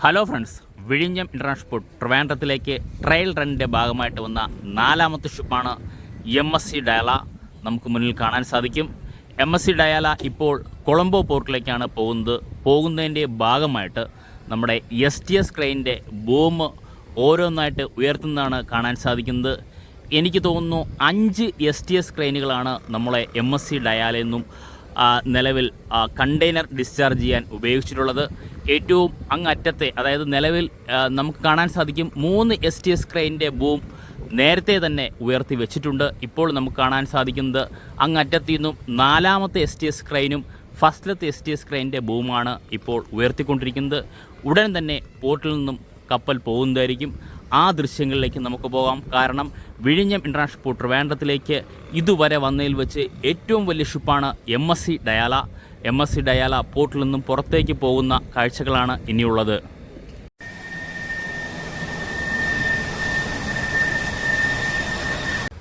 Hello friends, വിഴിഞ്ഞം international port ട്രിവാൻഡ്രത്തിലേക്ക് trial റണ്ണിൻ്റെ ഭാഗമായിട്ട് വന്ന നാലാമത്തെ ഷിപ്പാണ് MSC ഡയാല. നമുക്ക് മുന്നിൽ കാണാൻ സാധിക്കും. MSC ഡയാല ഇപ്പോൾ കൊളംബോ പോർട്ടിലേക്കാണ് പോകുന്നതിൻ്റെ ഭാഗമായിട്ട് നമ്മുടെ STS ക്രെയിനിൻ്റെ ബൂം ഓരോന്നായിട്ട് ഉയർത്തുന്നതാണ് കാണാൻ സാധിക്കുന്നത്. എനിക്ക് തോന്നുന്നു 5 STS ക്രെയിനുകളാണ് നമ്മളെ MSC ഡയാലയിൽ നിന്നും നിലവിൽ കണ്ടെയ്നർ ഡിസ്ചാർജ് ചെയ്യാൻ ഉപയോഗിച്ചിട്ടുള്ളത്. ഏറ്റവും അങ്ങറ്റത്തെ, അതായത് നിലവിൽ നമുക്ക് കാണാൻ സാധിക്കും 3 STS ക്രെയിനിൻ്റെ ബൂം നേരത്തെ തന്നെ ഉയർത്തി വെച്ചിട്ടുണ്ട്. ഇപ്പോൾ നമുക്ക് കാണാൻ സാധിക്കുന്നത് അങ്ങറ്റത്തു നിന്നും 4ാമത്തെ STS ക്രെയിനും ഫസ്റ്റിലത്തെ STS ക്രെയിനിൻ്റെ ബൂമാണ് ഇപ്പോൾ ഉയർത്തിക്കൊണ്ടിരിക്കുന്നത്. ഉടൻ തന്നെ പോർട്ടിൽ നിന്നും കപ്പൽ പോകുന്നതായിരിക്കും. ആ ദൃശ്യങ്ങളിലേക്ക് നമുക്ക് പോകാം. കാരണം വിഴിഞ്ഞം ഇൻ്റർനാഷണൽ പോർട്ട് ട്രിവാൻഡ്രത്തിലേക്ക് ഇതുവരെ വന്നതിൽ വെച്ച് ഏറ്റവും വലിയ ഷിപ്പാണ് MSC ഡയാല. MSC ഡയാല പോർട്ടിൽ നിന്നും പുറത്തേക്ക് പോകുന്ന കാഴ്ചകളാണ് ഇനിയുള്ളത്.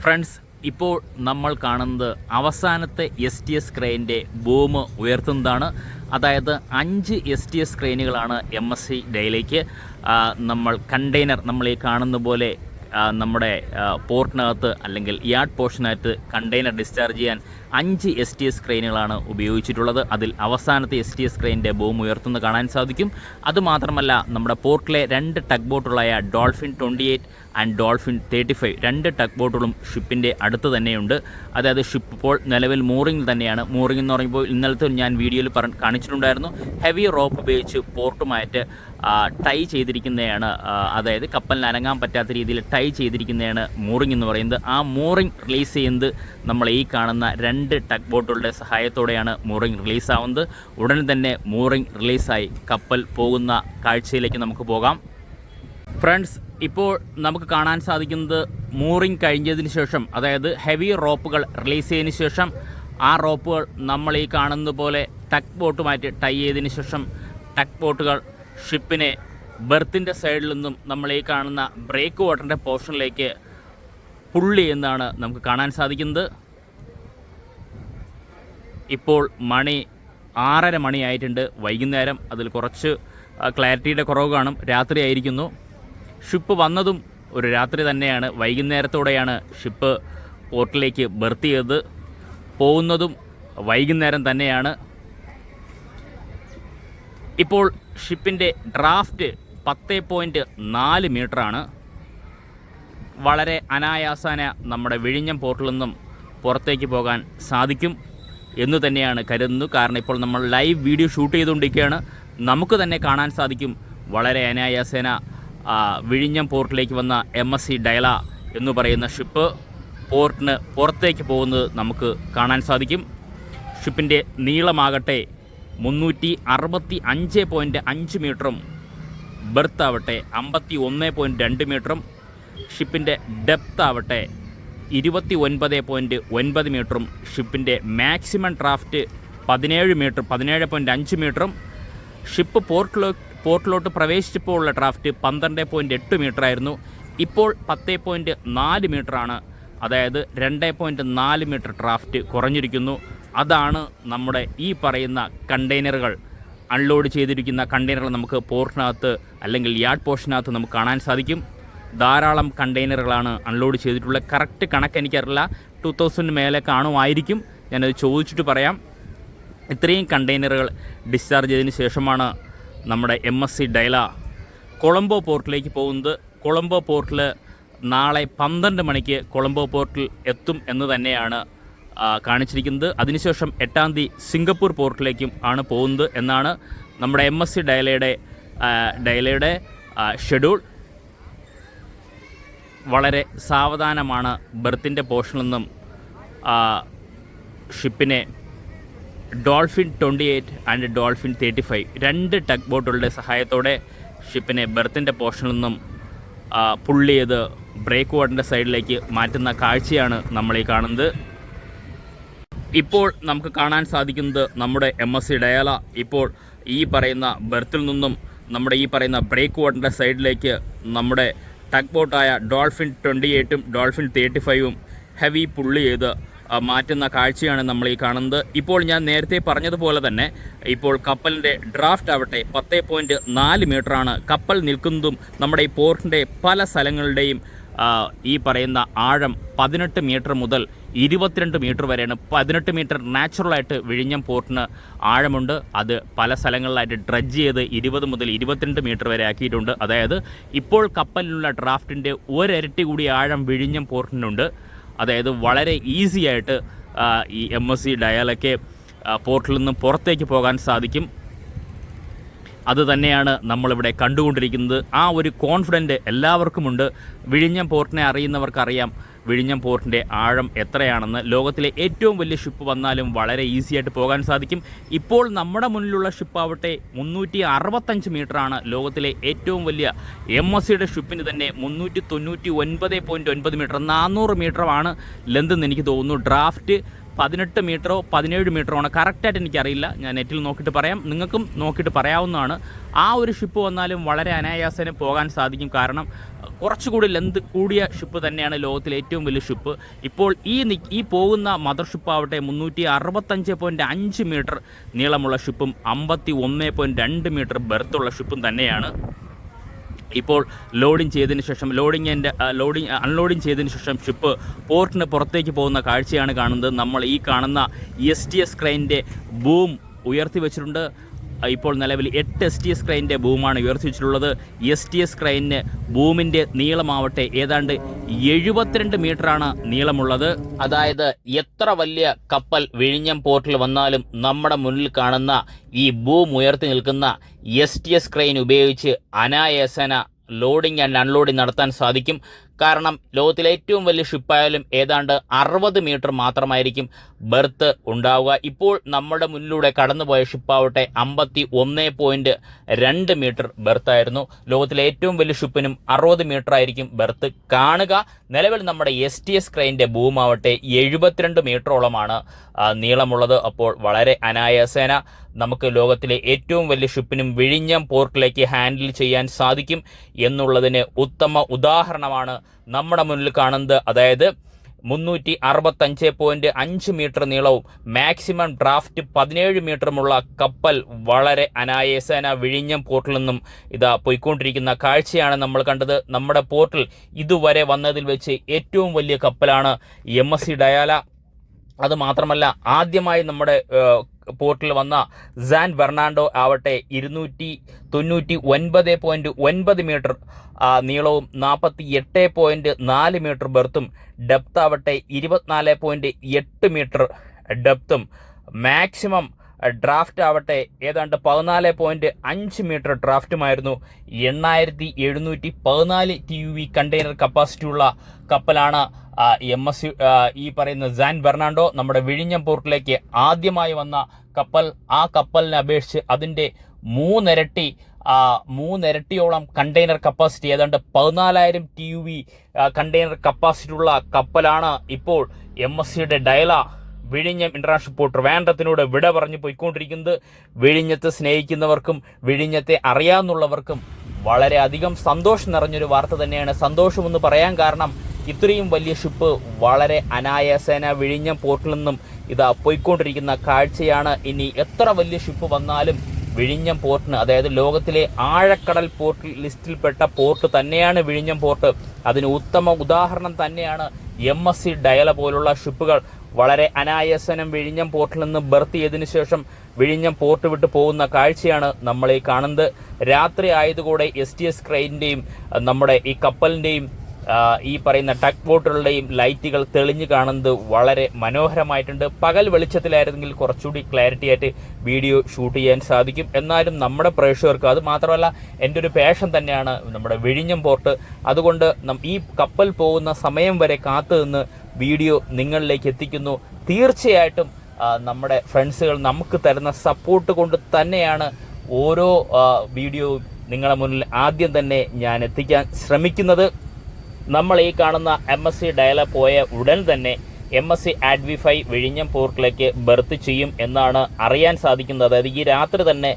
ഫ്രണ്ട്സ്, ഇപ്പോൾ നമ്മൾ കാണുന്നത് അവസാനത്തെ STS ക്രെയിനിൻ്റെ ബൂം ഉയർത്തുന്നതാണ്. അതായത് 5 STS ക്രെയിനുകളാണ് MSC ഡയലേക്ക് നമ്മൾ കണ്ടെയ്നർ, നമ്മൾ ഈ കാണുന്ന പോലെ നമ്മുടെ പോർട്ടിനകത്ത് അല്ലെങ്കിൽ യാർഡ് പോർഷനകത്ത് കണ്ടെയ്നർ ഡിസ്ചാർജ് ചെയ്യാൻ 5 STS ക്രെയിനുകളാണ് ഉപയോഗിച്ചിട്ടുള്ളത്. അതിൽ അവസാനത്തെ STS ക്രെയിനിൻ്റെ ബൂം ഉയർത്തുന്നത് കാണാൻ സാധിക്കും. അതുമാത്രമല്ല, നമ്മുടെ പോർട്ടിലെ 2 ടഗ് ബോട്ടുകളായ ഡോൾഫിൻ 28 ആൻഡ് ഡോൾഫിൻ 35 2 ടഗ് ബോട്ടുകളും ഷിപ്പിൻ്റെ അടുത്ത് തന്നെയുണ്ട്. അതായത് ഷിപ്പ് ഇപ്പോൾ നിലവിൽ മൂറിങ്ങിൽ തന്നെയാണ്. മൂറിംഗ് എന്ന് പറയുമ്പോൾ ഇന്നലത്തെ ഞാൻ വീഡിയോയിൽ കാണിച്ചിട്ടുണ്ടായിരുന്നു. ഹെവി റോപ്പ് ഉപയോഗിച്ച് പോർട്ടുമായിട്ട് ടൈ ചെയ്തിരിക്കുന്നതാണ്. അതായത് കപ്പലിന് അനങ്ങാൻ പറ്റാത്ത രീതിയിൽ ടൈ ചെയ്തിരിക്കുന്നതാണ് മൂറിംഗ് എന്ന് പറയുന്നത്. ആ മൂറിംഗ് റിലീസ് ചെയ്യുന്നത് നമ്മൾ ഈ കാണുന്ന 2 ടഗ് ബോട്ടുകളുടെ സഹായത്തോടെയാണ് മൂറിംഗ് റിലീസാവുന്നത്. ഉടൻ തന്നെ മൂറിംഗ് റിലീസായി കപ്പൽ പോകുന്ന കാഴ്ചയിലേക്ക് നമുക്ക് പോകാം. ഫ്രണ്ട്സ്, ഇപ്പോൾ നമുക്ക് കാണാൻ സാധിക്കുന്നത് മൂറിംഗ് കഴിഞ്ഞതിന് ശേഷം, അതായത് ഹെവി റോപ്പുകൾ റിലീസ് ചെയ്തതിന് ശേഷം ആ റോപ്പുകൾ നമ്മൾ ഈ കാണുന്നത് പോലെ ടഗ് ബോട്ടുമായിട്ട് ടൈ ചെയ്തതിന് ശേഷം ടഗ് ബോട്ടുകൾ ഷിപ്പിനെ ബെർത്തിൻ്റെ സൈഡിൽ നിന്നും നമ്മൾ ഈ കാണുന്ന ബ്രേക്ക് വാട്ടറിൻ്റെ പോർഷനിലേക്ക് പുള്ളി എന്നാണ് നമുക്ക് കാണാൻ സാധിക്കുന്നത്. ഇപ്പോൾ മണി 6:30 മണിയായിട്ടുണ്ട്, വൈകുന്നേരം. അതിൽ കുറച്ച് ക്ലാരിറ്റിയുടെ കുറവ് കാണും. രാത്രി ആയിരിക്കുന്നു. ഷിപ്പ് വന്നതും ഒരു രാത്രി തന്നെയാണ്. വൈകുന്നേരത്തോടെയാണ് ഷിപ്പ് പോർട്ടിലേക്ക് ബെർത്ത് ചെയ്തത്. പോകുന്നതും വൈകുന്നേരം തന്നെയാണ്. ഇപ്പോൾ ഷിപ്പിൻ്റെ ഡ്രാഫ്റ്റ് 10.4 മീറ്ററാണ്. വളരെ അനായാസേന നമ്മുടെ വിഴിഞ്ഞം പോർട്ടിൽ നിന്നും പുറത്തേക്ക് പോകാൻ സാധിക്കും എന്ന് തന്നെയാണ് കരുതുന്നത്. കാരണം ഇപ്പോൾ നമ്മൾ ലൈവ് വീഡിയോ ഷൂട്ട് ചെയ്തുകൊണ്ടിരിക്കുകയാണ്. നമുക്ക് തന്നെ കാണാൻ സാധിക്കും വളരെ അനായാസേന വിഴിഞ്ഞം പോർട്ടിലേക്ക് വന്ന MSC ഡയല എന്ന് പറയുന്ന ഷിപ്പ് പോർട്ടിന് പുറത്തേക്ക് പോകുന്നത് നമുക്ക് കാണാൻ സാധിക്കും. ഷിപ്പിൻ്റെ നീളമാകട്ടെ 365.5 മീറ്ററും ബെർത്ത് ആവട്ടെ 51.2 മീറ്ററും ഷിപ്പിൻ്റെ ഡെപ്ത് ആവട്ടെ 29.9 മീറ്ററും ഷിപ്പിൻ്റെ മാക്സിമം ഡ്രാഫ്റ്റ് 17.5 മീറ്ററും ഷിപ്പ് പോർട്ടിലോട്ട് പ്രവേശിച്ചപ്പോൾ ഉള്ള ഡ്രാഫ്റ്റ് 12.8 മീറ്ററായിരുന്നു. ഇപ്പോൾ 10.4 മീറ്ററാണ്. അതായത് 2.4 മീറ്റർ ഡ്രാഫ്റ്റ് കുറഞ്ഞിരിക്കുന്നു. അതാണ് നമ്മുടെ ഈ പറയുന്ന കണ്ടെയ്നറുകൾ, അൺലോഡ് ചെയ്തിരിക്കുന്ന കണ്ടെയ്നറുകൾ നമുക്ക് പോർട്ടിനകത്ത് അല്ലെങ്കിൽ യാർഡ് പോർഷനകത്ത് നമുക്ക് കാണാൻ സാധിക്കും. ധാരാളം കണ്ടെയ്നറുകളാണ് അൺലോഡ് ചെയ്തിട്ടുള്ളത്. കറക്റ്റ് കണക്ക് എനിക്കറിയില്ല, 2000 മേലെ കാണുമായിരിക്കും. ഞാനത് ചോദിച്ചിട്ട് പറയാം. ഇത്രയും കണ്ടെയ്നറുകൾ ഡിസ്ചാർജ് ചെയ്തതിന് ശേഷമാണ് നമ്മുടെ MSC ഡയല കൊളംബോ പോർട്ടിലേക്ക് പോകുന്നത്. കൊളംബോ പോർട്ടിൽ നാളെ 12 മണിക്ക് കൊളംബോ പോർട്ടിൽ എത്തും എന്ന് തന്നെയാണ് കാണിച്ചിരിക്കുന്നത്. അതിനുശേഷം 8-ാം തീയതി സിംഗപ്പൂർ പോർട്ടിലേക്കും ആണ് പോകുന്നത് എന്നാണ് നമ്മുടെ MSC ഡയലയുടെ ഷെഡ്യൂൾ. വളരെ സാവധാനമാണ് ബെർത്തിൻ്റെ പോർഷനിൽ നിന്നും ഷിപ്പിനെ ഡോൾഫിൻ 28 ആൻഡ് ഡോൾഫിൻ 35 2 ടഗ് ബോട്ടുകളുടെ സഹായത്തോടെ ഷിപ്പിനെ ബെർത്തിൻ്റെ പോർഷനിൽ നിന്നും പുള്ളി ചെയ്ത് ബ്രേക്ക് വാട്ടറിൻ്റെ സൈഡിലേക്ക് മാറ്റുന്ന കാഴ്ചയാണ് നമ്മൾ ഈ കാണുന്നത്. ഇപ്പോൾ നമുക്ക് കാണാൻ സാധിക്കുന്നത് നമ്മുടെ MSC ഡയാല ഇപ്പോൾ ഈ പറയുന്ന ബെർത്തിൽ നിന്നും നമ്മുടെ ഈ പറയുന്ന ബ്രേക്ക് വാട്ടറിൻ്റെ സൈഡിലേക്ക് നമ്മുടെ ടഗ് ബോട്ടായ ഡോൾഫിൻ 28ഉം ഡോൾഫിൻ 35ഉം ഹെവി പുള്ളി ചെയ്ത് മാറ്റുന്ന കാഴ്ചയാണ് നമ്മൾ ഈ കാണുന്നത്. ഇപ്പോൾ ഞാൻ നേരത്തെ പറഞ്ഞതുപോലെ തന്നെ ഇപ്പോൾ കപ്പലിൻ്റെ ഡ്രാഫ്റ്റ് ആവട്ടെ 10.4 മീറ്ററാണ്. കപ്പൽ നിൽക്കുന്നതും നമ്മുടെ ഈ പോർട്ടിൻ്റെ പല സ്ഥലങ്ങളുടെയും ഈ പറയുന്ന ആഴം 18 മീറ്റർ മുതൽ 22 മീറ്റർ വരെയാണ്. 18 മീറ്റർ നാച്ചുറലായിട്ട് വിഴിഞ്ഞം പോർട്ടിന് ആഴമുണ്ട്. അത് പല സ്ഥലങ്ങളിലായിട്ട് ഡ്രഡ്ജ് ചെയ്ത് 20 മുതൽ 22 മീറ്റർ വരെ ആക്കിയിട്ടുണ്ട്. അതായത് ഇപ്പോൾ കപ്പലിനുള്ള ഡ്രാഫ്റ്റിൻ്റെ ഒരരട്ടി കൂടി ആഴം വിഴിഞ്ഞം പോർട്ടിനുണ്ട്. അതായത് വളരെ ഈസി ആയിട്ട് ഈ MSC ഡയാലയ്ക്ക് പോർട്ടിൽ നിന്നും പുറത്തേക്ക് പോകാൻ സാധിക്കും. അതുതന്നെയാണ് നമ്മളിവിടെ കണ്ടുകൊണ്ടിരിക്കുന്നത്. ആ ഒരു കോൺഫിഡൻറ്റ് എല്ലാവർക്കുമുണ്ട്. വിഴിഞ്ഞം പോർട്ടിനെ അറിയുന്നവർക്കറിയാം വിഴിഞ്ഞം പോർട്ടിൻ്റെ ആഴം എത്രയാണെന്ന്. ലോകത്തിലെ ഏറ്റവും വലിയ ഷിപ്പ് വന്നാലും വളരെ ഈസിയായിട്ട് പോകാൻ സാധിക്കും. ഇപ്പോൾ നമ്മുടെ മുന്നിലുള്ള ഷിപ്പാവട്ടെ 365 മീറ്ററാണ്. ലോകത്തിലെ ഏറ്റവും വലിയ MSCയുടെ ഷിപ്പിന് തന്നെ 399.9 മീറ്റർ, 400 മീറ്ററാണ് ലെന്ത് എന്ന് എനിക്ക് തോന്നുന്നു. ഡ്രാഫ്റ്റ് 18 മീറ്ററോ 17 മീറ്ററോ ആണ്, കറക്റ്റായിട്ട് എനിക്കറിയില്ല. ഞാൻ നെറ്റിൽ നോക്കിയിട്ട് പറയാം, നിങ്ങൾക്കും നോക്കിയിട്ട് പറയാവുന്നതാണ്. ആ ഒരു ഷിപ്പ് വന്നാലും വളരെ അനായാസേന പോകാൻ സാധിക്കും. കാരണം കുറച്ചുകൂടി ലെന്ത് കൂടിയ ഷിപ്പ് തന്നെയാണ് ലോകത്തിലെ ഏറ്റവും വലിയ ഷിപ്പ്. ഇപ്പോൾ ഈ പോകുന്ന മദർ ഷിപ്പാവട്ടെ 365.5 മീറ്റർ നീളമുള്ള ഷിപ്പും 51.2 മീറ്റർ ബെർത്തുള്ള ഷിപ്പും തന്നെയാണ്. ഇപ്പോൾ ലോഡിങ് ചെയ്തതിന് ശേഷം അൺലോഡിങ് ചെയ്തതിന് ശേഷം ഷിപ്പ് പോർട്ടിന് പുറത്തേക്ക് പോകുന്ന കാഴ്ചയാണ് കാണുന്നത്. നമ്മൾ ഈ കാണുന്ന STS ക്രെയിനിൻ്റെ ബൂം ഉയർത്തി വെച്ചിട്ടുണ്ട്. ഇപ്പോൾ നിലവിൽ 8 STS ക്രെയിനിൻ്റെ ബൂമാണ് ഉയർത്തി വെച്ചിട്ടുള്ളത്. STS ക്രെയിനിന് ബൂമിൻ്റെ നീളമാവട്ടെ ഏതാണ്ട് 72 മീറ്ററാണ് നീളമുള്ളത്. അതായത് എത്ര വലിയ കപ്പൽ വിഴിഞ്ഞം പോർട്ടിൽ വന്നാലും നമ്മുടെ മുന്നിൽ കാണുന്ന ഈ ബൂം ഉയർത്തി നിൽക്കുന്ന STS ക്രെയിൻ ഉപയോഗിച്ച് അനായാസേന ലോഡിംഗ് ആൻഡ് അൺലോഡിംഗ് നടത്താൻ സാധിക്കും. കാരണം ലോകത്തിലെ ഏറ്റവും വലിയ ഷിപ്പായാലും ഏതാണ്ട് 60 മീറ്റർ മാത്രമായിരിക്കും ബെർത്ത് ഉണ്ടാവുക. ഇപ്പോൾ നമ്മുടെ മുന്നിലൂടെ കടന്നുപോയ ഷിപ്പാവട്ടെ 51.2 മീറ്റർ ബെർത്തായിരുന്നു. ലോകത്തിലെ ഏറ്റവും വലിയ ഷിപ്പിനും 60 മീറ്റർ ആയിരിക്കും ബെർത്ത് കാണുക. നിലവിൽ നമ്മുടെ STS ക്രെയിനിൻ്റെ ബൂമാവട്ടെ 72 മീറ്ററോളമാണ് നീളമുള്ളത്. അപ്പോൾ വളരെ അനായാസേന നമുക്ക് ലോകത്തിലെ ഏറ്റവും വലിയ ഷിപ്പിനും വിഴിഞ്ഞം പോർട്ടിലേക്ക് ഹാൻഡിൽ ചെയ്യാൻ സാധിക്കും എന്നുള്ളതിന് ഉത്തമ ഉദാഹരണമാണ് നമ്മുടെ മുന്നിൽ കാണുന്നത്. അതായത് 365.5 മീറ്റർ നീളവും മാക്സിമം ഡ്രാഫ്റ്റ് 17 മീറ്ററുമുള്ള കപ്പൽ വളരെ അനായാസേന വിഴിഞ്ഞം പോർട്ടിൽ നിന്നും പോയിക്കൊണ്ടിരിക്കുന്ന കാഴ്ചയാണ് നമ്മൾ കണ്ടത്. നമ്മുടെ പോർട്ടിൽ ഇതുവരെ വന്നതിൽ വെച്ച് ഏറ്റവും വലിയ കപ്പലാണ് MSC ഡയാല. അതുമാത്രമല്ല, ആദ്യമായി നമ്മുടെ പോർട്ടിൽ വന്ന സാൻ ബെർണാണ്ടോ ആവട്ടെ 299.9 മീറ്റർ നീളവും 48.4 മീറ്റർ ബെർത്തും, ഡെപ്ത് ആവട്ടെ 24.8 മീറ്റർ ഡെപ്തും, മാക്സിമം ഡ്രാഫ്റ്റ് ആവട്ടെ ഏതാണ്ട് 14.5 മീറ്റർ ഡ്രാഫ്റ്റുമായിരുന്നു. 8714 TUV കണ്ടെയ്നർ കപ്പാസിറ്റിയുള്ള കപ്പലാണ് MSC ഈ പറയുന്ന സാൻ ബെർണാണ്ടോ. നമ്മുടെ വിഴിഞ്ഞം പോർട്ടിലേക്ക് ആദ്യമായി വന്ന കപ്പൽ. ആ കപ്പലിനെ അപേക്ഷിച്ച് അതിൻ്റെ മൂന്നിരട്ടിയോളം കണ്ടെയ്നർ കപ്പാസിറ്റി, ഏതാണ്ട് 14,000 TUV കണ്ടെയ്നർ കപ്പാസിറ്റി ഉള്ള കപ്പലാണ് ഇപ്പോൾ MSCയുടെ ഡയല വിഴിഞ്ഞം ഇന്റർനാഷണൽ പോർട്ട് ട്രിവാൻഡ്രത്തിനോട് വിട പറഞ്ഞു പോയിക്കൊണ്ടിരിക്കുന്നത്. വിഴിഞ്ഞത്തെ സ്നേഹിക്കുന്നവർക്കും വിഴിഞ്ഞത്തെ അറിയാവുന്നവർക്കും വളരെയധികം സന്തോഷം നിറഞ്ഞൊരു വാർത്ത തന്നെയാണ്. സന്തോഷമെന്ന് പറയാൻ കാരണം ഇത്രയും വലിയ ഷിപ്പ് വളരെ അനായാസേന വിഴിഞ്ഞം പോർട്ടിൽ നിന്നും പോയിക്കൊണ്ടിരിക്കുന്ന കാഴ്ചയാണ്. ഇനി എത്ര വലിയ ഷിപ്പ് വന്നാലും വിഴിഞ്ഞം പോർട്ടിന്, അതായത് ലോകത്തിലെ ആഴക്കടൽ പോർട്ട് ലിസ്റ്റിൽപ്പെട്ട പോർട്ട് തന്നെയാണ് വിഴിഞ്ഞം പോർട്ട്. അതിന് ഉത്തമ ഉദാഹരണം തന്നെയാണ് MSC ഡയല പോലുള്ള ഷിപ്പുകൾ. വളരെ അനായാസനം വിഴിഞ്ഞം പോർട്ടിൽ നിന്ന് ബെർത്ത് ചെയ്തതിനു ശേഷം വിഴിഞ്ഞം പോർട്ട് വിട്ട് പോകുന്ന കാഴ്ചയാണ് നമ്മൾ ഈ കാണുന്നത്. രാത്രി ആയതുകൂടെ STS ക്രെയിനിൻ്റെയും നമ്മുടെ ഈ കപ്പലിൻ്റെയും ഈ പറയുന്ന ടഗ് ബോട്ടുകളുടെയും ലൈറ്റുകൾ തെളിഞ്ഞു കാണുന്നത് വളരെ മനോഹരമായിട്ടുണ്ട്. പകൽ വെളിച്ചത്തിലായിരുന്നെങ്കിൽ കുറച്ചുകൂടി ക്ലാരിറ്റി ആയിട്ട് വീഡിയോ ഷൂട്ട് ചെയ്യാൻ സാധിക്കും. എന്നാലും നമ്മുടെ പ്രേക്ഷകർക്ക്, അത് മാത്രമല്ല എൻ്റെ ഒരു പാഷൻ തന്നെയാണ് നമ്മുടെ വിഴിഞ്ഞം പോർട്ട്. അതുകൊണ്ട് ഈ കപ്പൽ പോകുന്ന സമയം വരെ കാത്തു നിന്ന് വീഡിയോ നിങ്ങളിലേക്ക് എത്തിക്കുന്നു. തീർച്ചയായിട്ടും നമ്മുടെ ഫ്രണ്ട്സുകൾ നമുക്ക് തരുന്ന സപ്പോർട്ട് കൊണ്ട് തന്നെയാണ് ഓരോ വീഡിയോയും നിങ്ങളുടെ മുന്നിൽ ആദ്യം തന്നെ ഞാൻ എത്തിക്കാൻ ശ്രമിക്കുന്നത്. നമ്മൾ ഈ കാണുന്ന MSC ഡയല പോയ ഉടൻ തന്നെ MSC ADV5 വിഴിഞ്ഞം പോർട്ടിലേക്ക് ബെർത്ത് ചെയ്യും എന്നാണ് അറിയാൻ സാധിക്കുന്നത്. അതായത് ഈ രാത്രി തന്നെ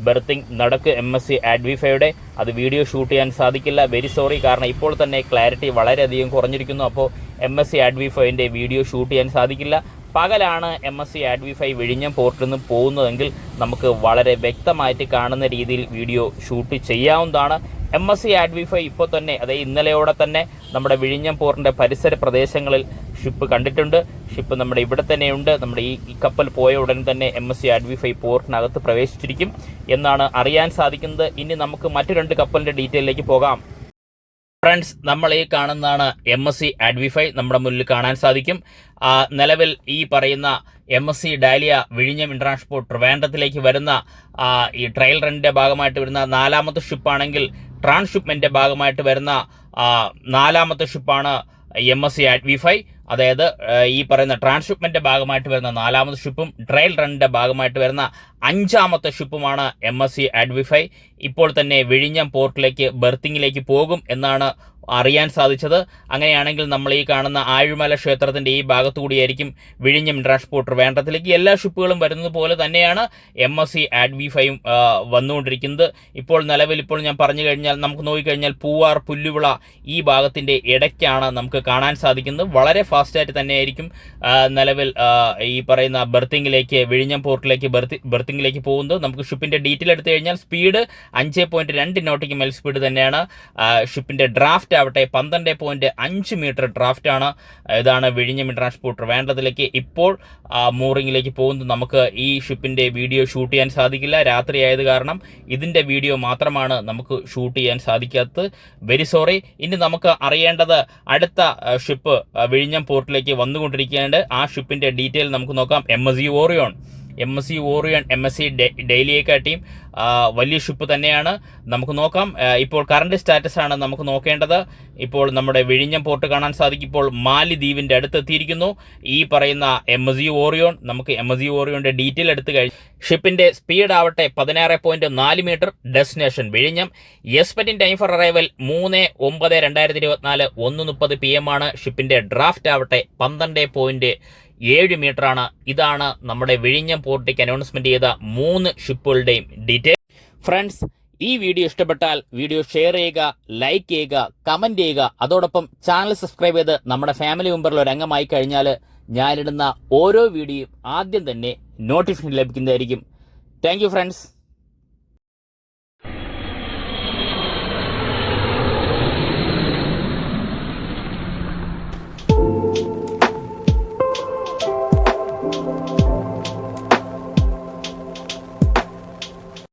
ബെർത്തിങ് നടക്ക് MSC ADVFയുടെ. അത് വീഡിയോ ഷൂട്ട് ചെയ്യാൻ സാധിക്കില്ല, വെരി സോറി. കാരണം ഇപ്പോൾ തന്നെ ക്ലാരിറ്റി വളരെയധികം കുറഞ്ഞിരിക്കുന്നു. അപ്പോൾ MSC ADVFയുടെ വീഡിയോ ഷൂട്ട് ചെയ്യാൻ സാധിക്കില്ല. പകലാണ് MSC ADVF വിഴിഞ്ഞം പോർട്ടിൽ നിന്ന് പോകുന്നതെങ്കിൽ നമുക്ക് വളരെ വ്യക്തമായിട്ട് കാണുന്ന രീതിയിൽ വീഡിയോ ഷൂട്ട് ചെയ്യാവുന്നതാണ്. MSC ADVF ഇപ്പോൾ തന്നെ, അതായത് ഇന്നലെയോടെ തന്നെ നമ്മുടെ വിഴിഞ്ഞം പോർട്ടിൻ്റെ പരിസര പ്രദേശങ്ങളിൽ ഷിപ്പ് കണ്ടിട്ടുണ്ട്. ഷിപ്പ് നമ്മുടെ ഇവിടെ തന്നെയുണ്ട്. നമ്മുടെ ഈ കപ്പൽ പോയ ഉടൻ തന്നെ MSC ADVF പോർട്ടിനകത്ത് പ്രവേശിച്ചിരിക്കും എന്നാണ് അറിയാൻ സാധിക്കുന്നത്. ഇനി നമുക്ക് മറ്റു 2 കപ്പലിൻ്റെ ഡീറ്റെയിലേക്ക് പോകാം. ഫ്രണ്ട്സ്, നമ്മൾ ഈ കാണുന്നതാണ് MSC ADVF. നമ്മുടെ മുന്നിൽ കാണാൻ സാധിക്കും. നിലവിൽ ഈ പറയുന്ന MSC ഡാലിയ വിഴിഞ്ഞം ഇന്റർനാഷണൽ പോർട്ട് ട്രിവാൻഡ്രത്തിലേക്ക് വരുന്ന ഈ ട്രയൽ റണ്ണിൻ്റെ ഭാഗമായിട്ട് വരുന്ന 4ാമത്തെ ഷിപ്പാണെങ്കിൽ ട്രാൻസ്ഷിപ്മെൻ്റെ ഭാഗമായിട്ട് വരുന്ന 4ാമത്തെ ഷിപ്പാണ് MSC ADVF. അതായത് ഈ പറയുന്ന ട്രാൻസ്ഷിപ്മെൻ്റെ ഭാഗമായിട്ട് വരുന്ന 4ാമത്തെ ഷിപ്പും ട്രയൽ റണ്ണിൻ്റെ ഭാഗമായിട്ട് വരുന്ന 5ാമത്തെ ഷിപ്പുമാണ് MSC ADVF. ഇപ്പോൾ തന്നെ വിഴിഞ്ഞം പോർട്ടിലേക്ക് ബെർത്തിങ്ങിലേക്ക് പോകും എന്നാണ് അറിയാൻ സാധിച്ചത്. അങ്ങനെയാണെങ്കിൽ നമ്മൾ ഈ കാണുന്ന ആഴിമല ക്ഷേത്രത്തിൻ്റെ ഈ ഭാഗത്തുകൂടിയായിരിക്കും വിഴിഞ്ഞം ഇന്റർനാഷണൽ പോർട്ട് ട്രിവാൻഡ്രത്തിലേക്ക് എല്ലാ ഷിപ്പുകളും വരുന്നത് പോലെ തന്നെയാണ് MSC ADVFയും വന്നുകൊണ്ടിരിക്കുന്നത്. ഇപ്പോൾ നിലവിൽ ഞാൻ പറഞ്ഞു കഴിഞ്ഞാൽ, നമുക്ക് നോക്കിക്കഴിഞ്ഞാൽ പൂവാർ പുല്ലുവിള ഈ ഭാഗത്തിൻ്റെ ഇടയ്ക്കാണ് നമുക്ക് കാണാൻ സാധിക്കുന്നത്. വളരെ ഫാസ്റ്റായിട്ട് തന്നെയായിരിക്കും നിലവിൽ ഈ പറയുന്ന ബെർത്തിങ്ങിലേക്ക്, വിഴിഞ്ഞം പോർട്ടിലേക്ക് ബെർത്തിങ്ങിലേക്ക് പോകുന്നത്. നമുക്ക് ഷിപ്പിൻ്റെ ഡീറ്റെയിൽ എടുത്തു കഴിഞ്ഞാൽ സ്പീഡ് 5.2 നോട്ടിക്കൽ മൈൽ സ്പീഡ് തന്നെയാണ്. ഷിപ്പിൻ്റെ ഡ്രാഫ്റ്റ് ആവട്ടെ 12.5 മീറ്റർ ഡ്രാഫ്റ്റാണ്. ഇതാണ് വിഴിഞ്ഞം ഇന്റർനാഷണൽ പോർട്ട് ട്രിവാൻഡ്രത്തിലേക്ക് ഇപ്പോൾ മൂറിങ്ങിലേക്ക് പോകുന്നത്. നമുക്ക് ഈ ഷിപ്പിൻ്റെ വീഡിയോ ഷൂട്ട് ചെയ്യാൻ സാധിക്കില്ല, രാത്രിയായത് കാരണം ഇതിൻ്റെ വീഡിയോ മാത്രമാണ് നമുക്ക് ഷൂട്ട് ചെയ്യാൻ സാധിക്കാത്തത്, വെരി സോറി. ഇനി നമുക്ക് അറിയേണ്ടത് അടുത്ത ഷിപ്പ് വിഴിഞ്ഞം പോർട്ടിലേക്ക് വന്നുകൊണ്ടിരിക്കുകയാണ്. ആ ഷിപ്പിൻ്റെ ഡീറ്റെയിൽ നമുക്ക് നോക്കാം. MSC Orion. MSC ഡെയിലിയെക്കാട്ടിയും വലിയ ഷിപ്പ് തന്നെയാണ്. നമുക്ക് നോക്കാം. ഇപ്പോൾ കറണ്ട് സ്റ്റാറ്റസ് ആണ് നമുക്ക് നോക്കേണ്ടത്. ഇപ്പോൾ നമ്മുടെ വിഴിഞ്ഞം പോർട്ട് കാണാൻ സാധിക്കും. ഇപ്പോൾ മാലിദ്വീപിൻ്റെ അടുത്തെത്തിയിരിക്കുന്നു ഈ പറയുന്ന MSC ഓറിയോൺ. നമുക്ക് MSC ഓറിയോണിൻ്റെ ഡീറ്റെയിൽ എടുത്തു കഴിഞ്ഞു. ഷിപ്പിൻ്റെ സ്പീഡ് ആവട്ടെ 16.4 മീറ്റർ. ഡെസ്റ്റിനേഷൻ വിഴിഞ്ഞം. Expecting time for arrival 3/9/2024 1:30 PM ആണ്. ഷിപ്പിൻ്റെ ഡ്രാഫ്റ്റ് ആവട്ടെ 12.7 മീറ്ററാണ്. ഇതാണ് നമ്മുടെ വിഴിഞ്ഞം പോർട്ടിലേക്ക് അനൗൺസ്മെന്റ് ചെയ്ത 3 ഷിപ്പുകളുടെയും ഡീറ്റെയിൽ. ഫ്രണ്ട്സ്, ഈ വീഡിയോ ഇഷ്ടപ്പെട്ടാൽ വീഡിയോ ഷെയർ ചെയ്യുക, ലൈക്ക് ചെയ്യുക, കമന്റ് ചെയ്യുക. അതോടൊപ്പം ചാനൽ സബ്സ്ക്രൈബ് ചെയ്ത് നമ്മുടെ ഫാമിലി മെമ്പറിൽ ഒരു അംഗമായി കഴിഞ്ഞാൽ ഞാനിടുന്ന ഓരോ വീഡിയോയും ആദ്യം തന്നെ നോട്ടിഫിക്കേഷൻ ലഭിക്കുന്നതായിരിക്കും. Thank you friends.